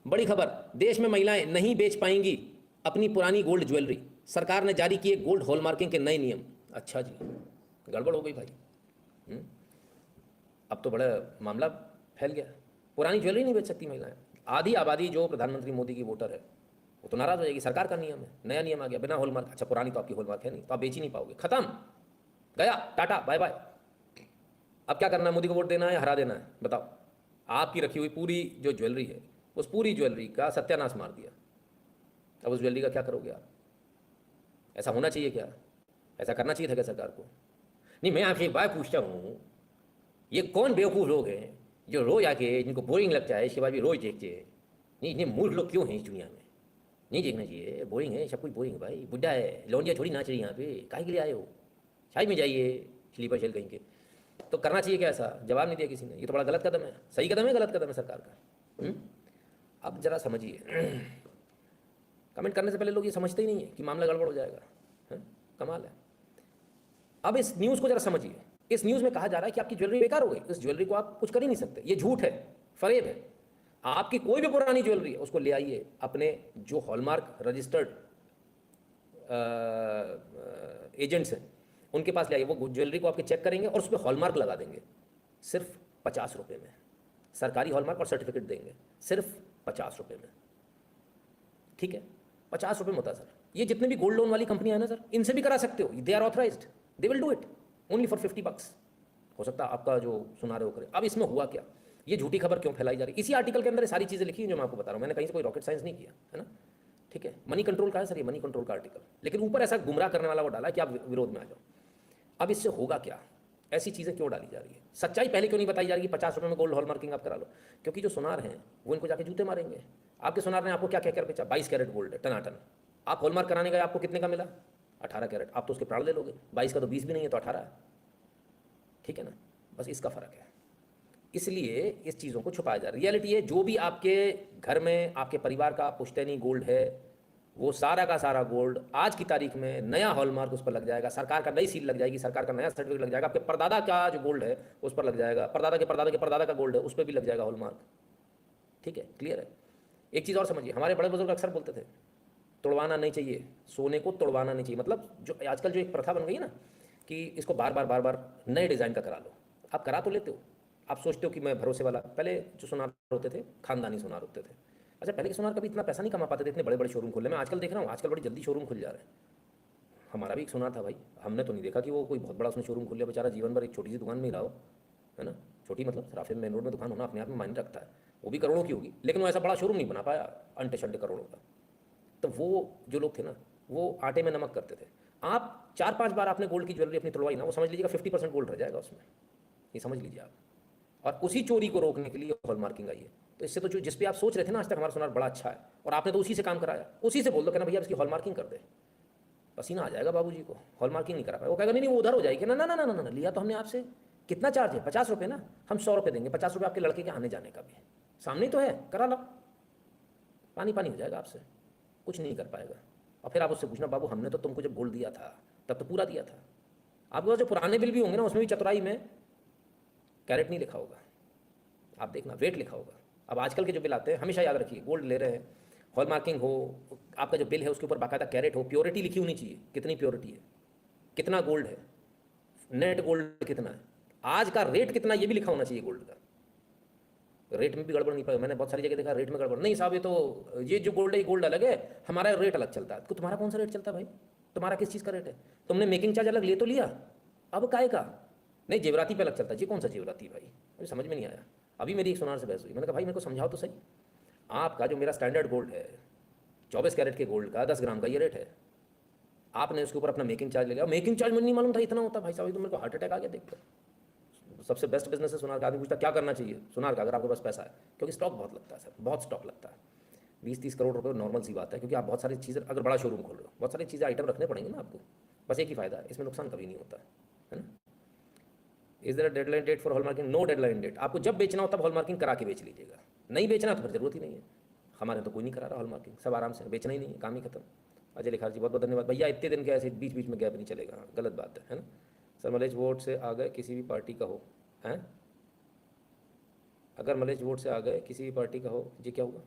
बड़ी खबर, देश में महिलाएं नहीं बेच पाएंगी अपनी पुरानी गोल्ड ज्वेलरी। सरकार ने जारी किए गोल्ड हॉलमार्किंग के नए नियम। अच्छा जी, गड़बड़ हो गई भाई। अब तो बड़ा मामला फैल गया। पुरानी ज्वेलरी नहीं बेच सकती महिलाएं। आधी आबादी जो प्रधानमंत्री मोदी की वोटर है वो तो नाराज हो जाएगी। सरकार का नियम है, नया नियम आ गया, बिना हॉलमार्क। अच्छा, पुरानी तो आपकी हॉलमार्क है नहीं, तो आप बेच ही नहीं पाओगे, खत्म, गया, टाटा बाय बाय। अब क्या करना है? मोदी को वोट देना है, हरा देना है? बताओ। आपकी रखी हुई पूरी जो ज्वेलरी है, उस पूरी ज्वेलरी का सत्यानाश मार दिया। अब उस ज्वेलरी का क्या करोगे आप? ऐसा होना चाहिए क्या? ऐसा करना चाहिए था क्या सरकार को? नहीं, मैं आपसे एक बात पूछता हूँ, ये कौन बेवकूफ़ लोग हैं जो रोज आके, जिनको बोरिंग लगता है, इसके बाद भी रोज देखते हैं? नहीं, इतने मूर्ख लोग क्यों हैं इस दुनिया में? नहीं देखना चाहिए, बोरिंग है, सब कुछ बोरिंग है भाई। बुढ़ा है, लौंडिया थोड़ी नाच रही यहाँ पे, काहे के लिए आए हो? शादी में जाइए, स्लीपर शेल कहीं के। तो करना चाहिए क्या ऐसा? जवाब नहीं दिया किसी ने। ये तो बड़ा गलत कदम है। सही कदम है, गलत कदम है सरकार का? अब जरा समझिए। कमेंट करने से पहले लोग ये समझते ही नहीं है कि मामला गड़बड़ हो जाएगा। हैं? कमाल है। अब इस न्यूज़ को जरा समझिए। इस न्यूज़ में कहा जा रहा है कि आपकी ज्वेलरी बेकार हो गई, इस ज्वेलरी को आप कुछ कर ही नहीं सकते। ये झूठ है, फरेब है। आपकी कोई भी पुरानी ज्वेलरी है उसको ले आइए अपने जो हॉलमार्क रजिस्टर्ड एजेंट्स हैं उनके पास ले आइए। वो ज्वेलरी को आपके चेक करेंगे और उस पर हॉलमार्क लगा देंगे, सिर्फ 50 रुपये में। सरकारी हॉलमार्क और सर्टिफिकेट देंगे, सिर्फ 50 रुपये में। ठीक है, 50 रुपये में होता है सर। ये जितने भी गोल्ड लोन वाली कंपनियां हैं ना सर, इनसे भी करा सकते हो। They are authorised, they will do it only for 50 bucks। हो सकता है आपका जो सुना रहे हो करे। अब इसमें हुआ क्या? ये झूठी खबर क्यों फैलाई जा रही है? इसी आर्टिकल के अंदर ये सारी चीज़ें लिखी हैं जो मैं आपको बता रहा हूँ। मैंने कहीं से कोई रॉकेट साइंस नहीं किया है ना। ठीक है, मनी कंट्रोल का है सर, ये मनी कंट्रोल का आर्टिकल। लेकिन ऊपर ऐसा गुमराह करने वाला वो डाला है कि आप विरोध में आ जाओ। अब इससे होगा क्या? ऐसी चीज़ें क्यों डाली जा रही है? सच्चाई पहले क्यों नहीं बताई जा रही कि 50 रुपये में गोल्ड हॉलमार्किंग आप करा लो? क्योंकि जो सुनार हैं वो इनको जाके जूते मारेंगे। आपके सुनार ने आपको क्या कहकर बेचा? 22 कैरेट गोल्ड है टनाटन। आप हॉलमार्क कराने गए, आपको कितने का मिला? 18 कैरेट। आप तो उसके प्राण ले लोगे। 22 का तो 20 भी नहीं है, तो 18 है। ठीक है ना? बस इसका फ़र्क है। इसलिए इस चीज़ों को छुपाया जा रहा है। रियलिटी है, जो भी आपके घर में आपके परिवार का पुश्तैनी गोल्ड है, वो सारा का सारा गोल्ड आज की तारीख में नया हॉलमार्क उस पर लग जाएगा। सरकार का नई सील लग जाएगी, सरकार का नया सर्टिफिकेट लग जाएगा। आपके परदादा का जो गोल्ड है उस पर लग जाएगा, परदादा के परदादा के परदादा का गोल्ड है उस पर भी लग जाएगा हॉलमार्क। ठीक है, क्लियर है? एक चीज़ और समझिए, हमारे बड़े बुजुर्ग अक्सर बोलते थे, तोड़वाना नहीं चाहिए, सोने को तोड़वाना नहीं चाहिए। मतलब जो आजकल जो एक प्रथा बन गई है ना कि इसको बार बार बार बार नए डिज़ाइन का करा लो। आप करा तो लेते हो, आप सोचते हो कि मैं भरोसे वाला। पहले जो सुनार होते थे खानदानी सुनार होते थे। अच्छा, पहले के सुनार कभी इतना पैसा नहीं कमा पाते थे, इतने बड़े बड़े शोरूम खोलने में। आजकल देख रहा हूँ, आजकल बड़ी जल्दी शोरूम खुल जा रहे हैं। हमारा भी एक सुनार था भाई, हमने तो नहीं देखा कि वो कोई बहुत बड़ा उसने शोरूम खोल लिया। बेचारा जीवन भर एक छोटी सी दुकान में ही रहा हो, है ना। छोटी मतलब सराफे मेन रोड में दुकान होना अपने आप में मायने रखता है। वो भी करोड़ों की होगी, लेकिन वो ऐसा बड़ा शोरूम नहीं बना पाया, अंटे शंटे करोड़ों का। तो वो जो लोग थे ना, वो आटे में नमक करते थे। आप 4-5 बार आपने गोल्ड की ज्वेलरी अपनी तोड़वाई ना, वो समझ लीजिएगा 50% गोल्ड रह जाएगा उसमें, ये समझ लीजिए आप। और उसी चोरी को रोकने के लिए हॉलमार्किंग आई है। तो इससे तो जो जिस पे आप सोच रहे थे ना आज तक हमारा सोनार बड़ा अच्छा है, और आपने तो उसी से काम कराया, उसी से बोल दो कहना भैया इसकी हॉलमार्किंग कर दे। पसीना आ जाएगा बाबूजी को। हॉलमार्किंग नहीं करा पाया, वो कहेगा नहीं नहीं वो उधर हो जाएगी। ना ना ना ना ना, लिया तो हमने आपसे। कितना चार्ज है? 50 रुपये ना। हम 100 रुपये देंगे, 50 रुपये आपके लड़के के आने जाने का भी। सामने तो है, करा लो। पानी पानी हो जाएगा आपसे, कुछ नहीं कर पाएगा। और फिर आप उससे पूछना, बाबू हमने तो तुमको जब गोल्ड दिया था तब तो पूरा दिया था। आपके पास जो पुराने बिल भी होंगे ना, उसमें भी चतुराई में कैरेट नहीं लिखा होगा, आप देखना वेट लिखा होगा। अब आजकल के जो बिल आते हैं, हमेशा याद रखिए, गोल्ड ले रहे हैं, हॉलमार्किंग हो, आपका जो बिल है उसके ऊपर बाकायदा कैरेट हो, प्योरिटी लिखी होनी चाहिए, कितनी प्योरिटी है, कितना गोल्ड है, नेट गोल्ड कितना है, आज का रेट कितना, ये भी लिखा होना चाहिए गोल्ड का। रेट में भी गड़बड़ नहीं पाया। मैंने बहुत सारी जगह देखा रेट में गड़बड़। नहीं साहब, ये तो ये जो गोल्ड है ये गोल्ड अलग है, हमारा रेट अलग चलता है। तो तुम्हारा कौन सा रेट चलता है भाई? तुम्हारा किस चीज़ का रेट है? तुमने मेकिंग चार्ज अलग ले तो लिया, अब काय का? नहीं, जेवराती पे अलग चलता है जी। कौन सा जेवराती भाई? मुझे समझ में नहीं आया। अभी मेरी एक सुनार से बहस हुई, मैंने कहा भाई मेरे को समझाओ तो सही। आपका जो मेरा स्टैंडर्ड गोल्ड है 24 कैरेट के गोल्ड का 10 ग्राम का ये रेट है, आपने उसके ऊपर अपना मेकिंग चार्ज ले लिया। मेकिंग चार्ज मुझे नहीं मालूम था इतना होता। भाई साहब तो मेरे को हार्ट अटैक आ गया देखकर। सबसे बेस्ट बिजनेस है सुनार का। आदमी पूछता क्या करना चाहिए सुनार का, अगर आपके पास पैसा है, क्योंकि स्टॉक बहुत लगता है सर, बहुत स्टॉक लगता है। 20-30 करोड़ रुपए नॉर्मल सी बात है, क्योंकि आप बहुत सारी चीज़ें, अगर बड़ा शोरूम खोल रहे हो, बहुत सारी चीज़ें आइटम रखने पड़ेंगे ना आपको। बस एक ही फ़ायदा है, इसमें नुकसान कभी नहीं होता है ना। Is there a deadline date for hallmarking? No deadline date. आपको जब बेचना हो तब हॉलमार्किंग करा के बेच लीजिएगा, नहीं बेचना तो फिर जरूरत ही नहीं है। हमारे तो कोई नहीं करा रहा हॉलमार्किंग, सब आराम से, बेचना ही नहीं है, काम ही खत्म। अजय लिखार जी बहुत बहुत धन्यवाद भैया। इतने दिन के ऐसे बीच बीच में गैप नहीं चलेगा, गलत बात है ना। सर मलेज वोट से आ गए किसी भी पार्टी का हो, हैं? अगर मलेज वोट से आ गए किसी भी पार्टी का हो जी, क्या हुआ?